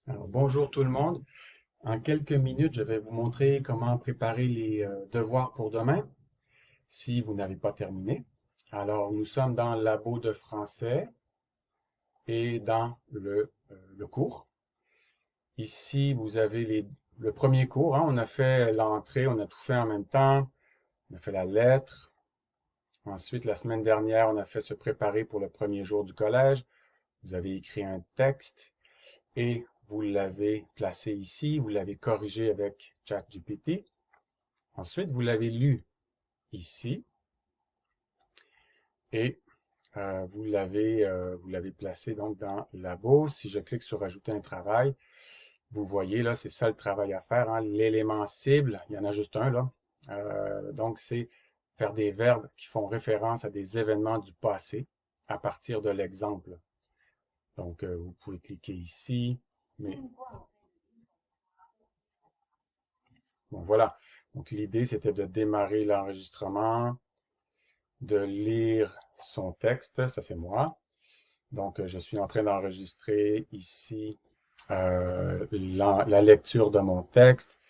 Alors, bonjour tout le monde. En quelques minutes, je vais vous montrer comment préparer les devoirs pour demain si vous n'avez pas terminé. Alors, nous sommes dans le labo de français et dans le cours. Ici, vous avez le premier cours, hein. On a fait l'entrée, on a tout fait en même temps. On a fait la lettre. Ensuite, la semaine dernière, on a fait se préparer pour le premier jour du collège. Vous avez écrit un texte et vous l'avez placé ici. Vous l'avez corrigé avec ChatGPT. Ensuite, vous l'avez lu ici et vous l'avez placé donc dans le labo. Si je clique sur Ajouter un travail, vous voyez là, c'est ça le travail à faire, hein. L'élément cible, il y en a juste un là. Donc, c'est faire des verbes qui font référence à des événements du passé à partir de l'exemple. Donc, vous pouvez cliquer ici, mais bon, voilà. Donc, l'idée, c'était de démarrer l'enregistrement, de lire son texte, ça c'est moi. Donc, je suis en train d'enregistrer ici la lecture de mon texte.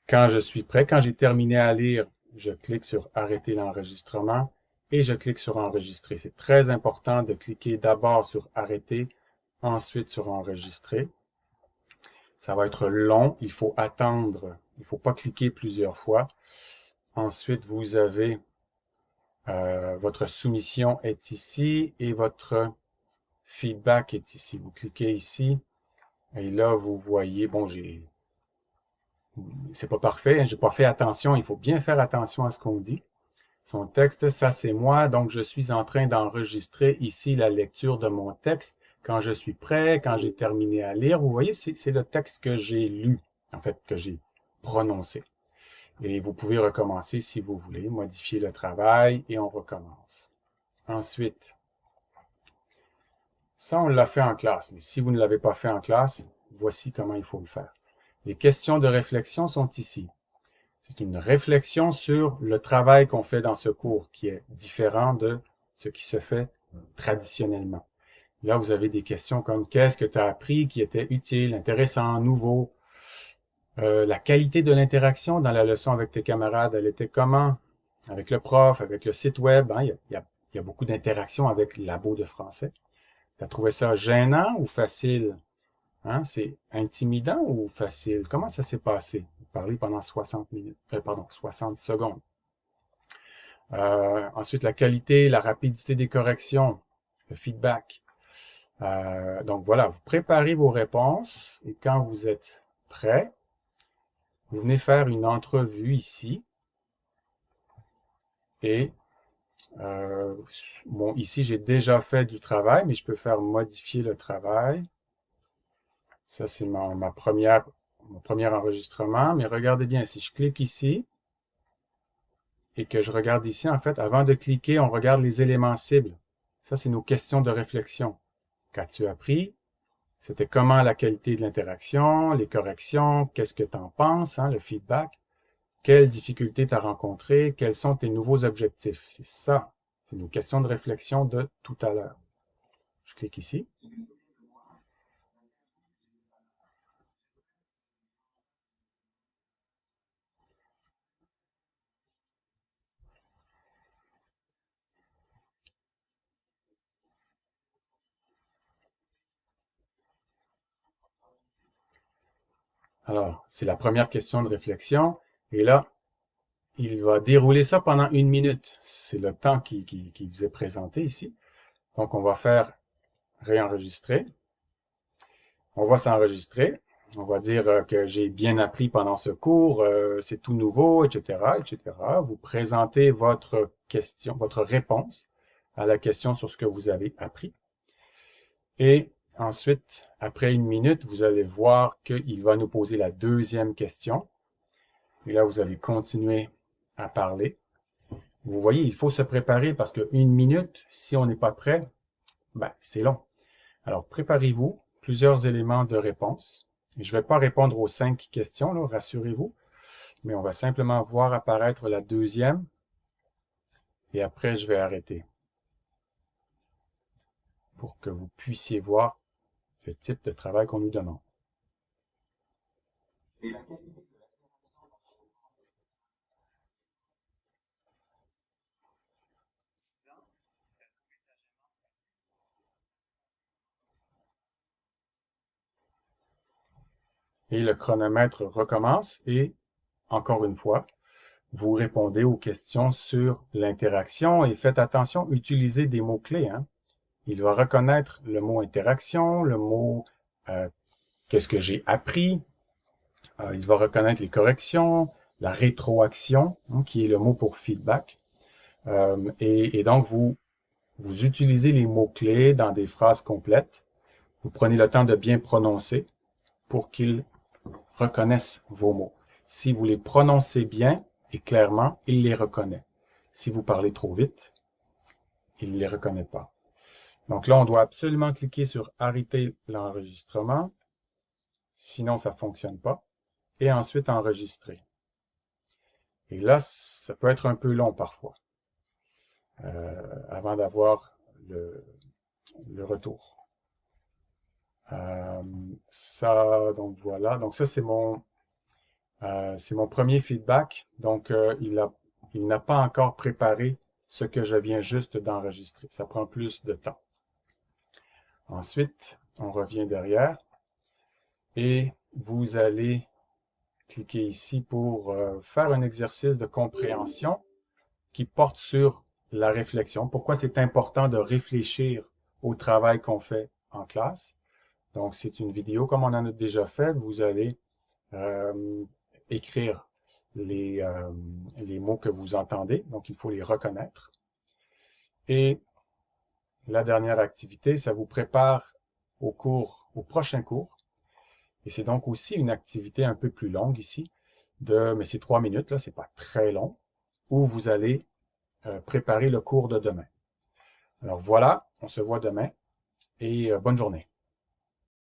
Quand je suis prêt, quand j'ai terminé à lire, je clique sur Arrêter l'enregistrement et je clique sur Enregistrer. C'est très important de cliquer d'abord sur Arrêter, ensuite sur Enregistrer. Ça va être long, il faut attendre, il ne faut pas cliquer plusieurs fois. Ensuite, vous avez votre soumission est ici et votre feedback est ici. Vous cliquez ici et là, vous voyez, bon, c'est pas parfait, hein, j'ai pas fait attention. Il faut bien faire attention à ce qu'on dit. Son texte, ça c'est moi, donc je suis en train d'enregistrer ici la lecture de mon texte. Quand je suis prêt, quand j'ai terminé à lire, vous voyez, c'est le texte que j'ai lu, en fait, que j'ai prononcé. Et vous pouvez recommencer si vous voulez, modifier le travail et on recommence. Ensuite, ça, on l'a fait en classe, mais si vous ne l'avez pas fait en classe, voici comment il faut le faire. Les questions de réflexion sont ici. C'est une réflexion sur le travail qu'on fait dans ce cours, qui est différent de ce qui se fait traditionnellement. Là, vous avez des questions comme qu'est-ce que tu as appris qui était utile, intéressant, nouveau. La qualité de l'interaction dans la leçon avec tes camarades, elle était comment? Avec le prof, avec le site web, hein, il y a beaucoup d'interactions avec le labo de français. Tu as trouvé ça gênant ou facile? Hein, c'est intimidant ou facile? Comment ça s'est passé? Vous parlez pendant 60 minutes, pardon, 60 secondes. Ensuite, la qualité, la rapidité des corrections, le feedback. Donc voilà, vous préparez vos réponses et quand vous êtes prêt, vous venez faire une entrevue ici. Et bon, ici, j'ai déjà fait du travail, mais je peux faire modifier le travail. Ça, c'est mon premier enregistrement. Mais regardez bien, si je clique ici et que je regarde ici, en fait, avant de cliquer, on regarde les éléments cibles. Ça, c'est nos questions de réflexion. Qu'as-tu appris? C'était comment la qualité de l'interaction, les corrections, qu'est-ce que tu en penses, hein, le feedback, quelles difficultés tu as rencontrées, quels sont tes nouveaux objectifs. C'est ça, c'est nos questions de réflexion de tout à l'heure. Je clique ici. Alors, c'est la première question de réflexion. Et là, il va dérouler ça pendant 1 minute. C'est le temps qui vous est présenté ici. Donc, on va faire réenregistrer. On va s'enregistrer. On va dire que j'ai bien appris pendant ce cours, c'est tout nouveau, etc., etc. Vous présentez votre question, votre réponse à la question sur ce que vous avez appris. Et ensuite, après 1 minute, vous allez voir qu'il va nous poser la deuxième question. Et là, vous allez continuer à parler. Vous voyez, il faut se préparer parce que 1 minute, si on n'est pas prêt, ben, c'est long. Alors, préparez-vous, plusieurs éléments de réponse. Je ne vais pas répondre aux 5 questions, là, rassurez-vous, mais on va simplement voir apparaître la deuxième et après, je vais arrêter pour que vous puissiez voir le type de travail qu'on nous demande. Et le chronomètre recommence et, encore une fois, vous répondez aux questions sur l'interaction et faites attention, utilisez des mots-clés, hein. Il va reconnaître le mot interaction, le mot qu'est-ce que j'ai appris, il va reconnaître les corrections, la rétroaction, hein, qui est le mot pour feedback. Et donc, vous utilisez les mots-clés dans des phrases complètes. Vous prenez le temps de bien prononcer pour qu'il reconnaisse vos mots. Si vous les prononcez bien et clairement, il les reconnaît. Si vous parlez trop vite, il ne les reconnaît pas. Donc là, on doit absolument cliquer sur arrêter l'enregistrement, sinon ça ne fonctionne pas, et ensuite enregistrer. Et là, ça peut être un peu long parfois, avant d'avoir le retour. Ça, donc voilà. Donc ça, c'est mon premier feedback. Donc, il n'a pas encore préparé ce que je viens juste d'enregistrer. Ça prend plus de temps. Ensuite, on revient derrière et vous allez cliquer ici pour faire un exercice de compréhension qui porte sur la réflexion. Pourquoi c'est important de réfléchir au travail qu'on fait en classe. Donc, c'est une vidéo comme on en a déjà fait. Vous allez écrire les mots que vous entendez. Donc, il faut les reconnaître. Et la dernière activité, ça vous prépare au prochain cours. Et c'est donc aussi une activité un peu plus longue ici, mais c'est 3 minutes, là, c'est pas très long, où vous allez préparer le cours de demain. Alors voilà, on se voit demain et bonne journée.